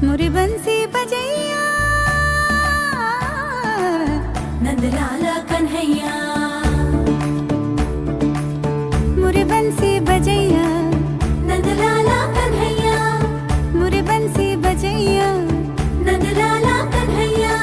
मुरी बंसी बजैया नंदलाला कन्हैया मुरी बंसी बजैया नंदलाला कन्हैया मुरी बंसी बजैया नंदलाला कन्हैया।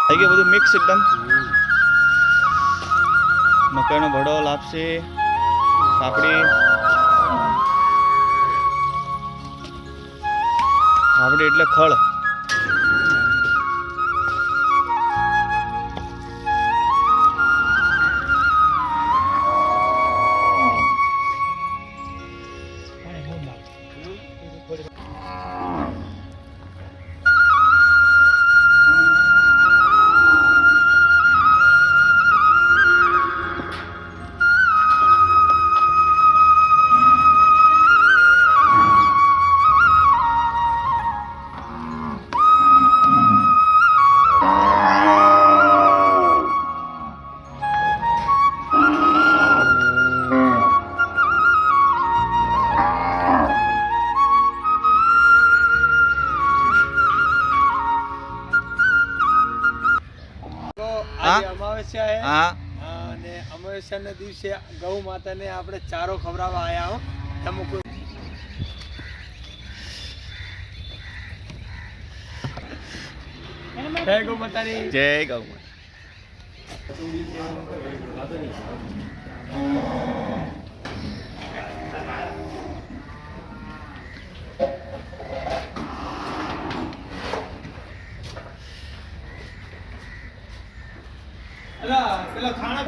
થઈ ગયું બધું મિક્સ એકદમ મકાઈનો ભડો લાપસી પાપડી પાપડી એટલે ખળ અમાવસ્યા હે હા અને અમાવસ્યાના દિવસે ગૌ માતાને આપણે ચારો ખવડાવવા આયા હો અમુક જય ગૌ માતાની જય ગૌ માતા। પેલા ખાણા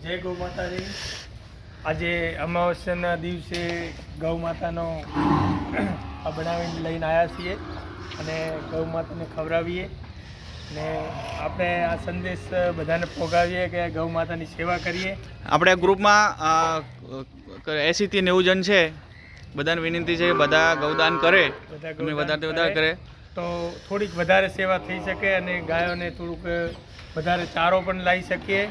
જય ગૌ માતાજી। આજે અમાવસ્યાના દિવસે ગૌ માતાનો આ બનાવીને લઈને આવ્યા છીએ અને ગૌ માતાને ખવડાવીએ ને આપણે આ સંદેશ બધાને પહોંચાડીએ કે ગૌ માતાની સેવા કરીએ। આપણે ગ્રુપમાં 80 થી 90 જણ છે, બધાને વિનંતી છે બધા ગૌદાન કરે, વધારે કરે તો થોડીક વધારે સેવા થઈ શકે અને ગાયોને થોડુંક વધારે ચારો પણ લાવી શકીએ।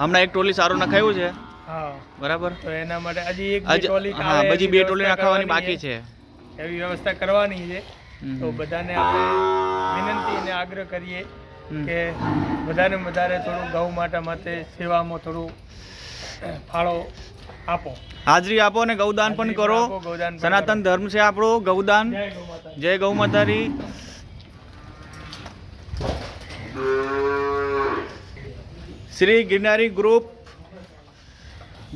હમણાં એક ટોલી સારું નખાયું છે, હા બરાબર, તો એના માટે હજી એક ટોલી બીજી 2 ટોલી નખાવાની બાકી છે, એવી વ્યવસ્થા કરવાની છે। તો બધાને આપણે વિનંતી અને આગ્રહ કરીએ કે વધારે થોડું ગૌ માતા માટે સેવામાં થોડું ફાળો આપો, હાજરી આપો અને ગૌદાન પણ કરો। સનાતન ધર્મ છે આપણો ગૌદાન। જય ગૌ માતાજી। શ્રી ગિરનારી ગ્રુપ,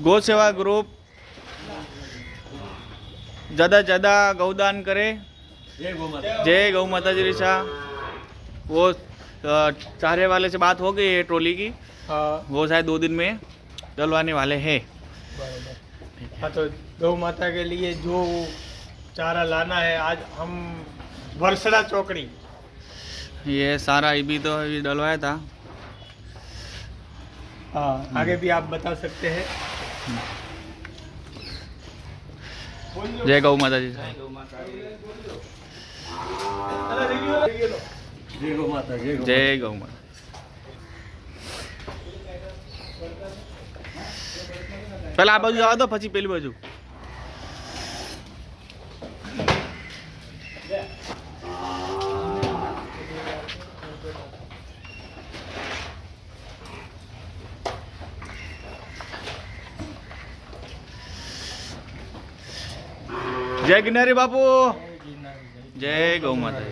गौ सेवा ग्रुप ज़्यादा गौदान करे। जय गौ माता जी। रिशा वो चारे वाले से बात हो गई है ट्रॉली की, वो शायद 2 दिन में डलवाने वाले हैं। हाँ, तो गौ माता के लिए जो चारा लाना है आज हम वर्षड़ा चौकड़ी ये सारा भी तो डलवाया था। हाँ, आगे भी आप बता सकते हैं। जय गौ माता जी। जय गौ माता। जय गौ माता। पहला आ बाजू जवा दो, પછી પેલી બાજુ। जय गिरनारी बापू। जय गौ माता।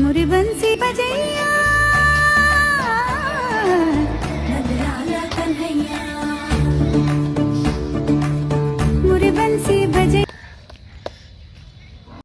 मुरी बंसी बजैया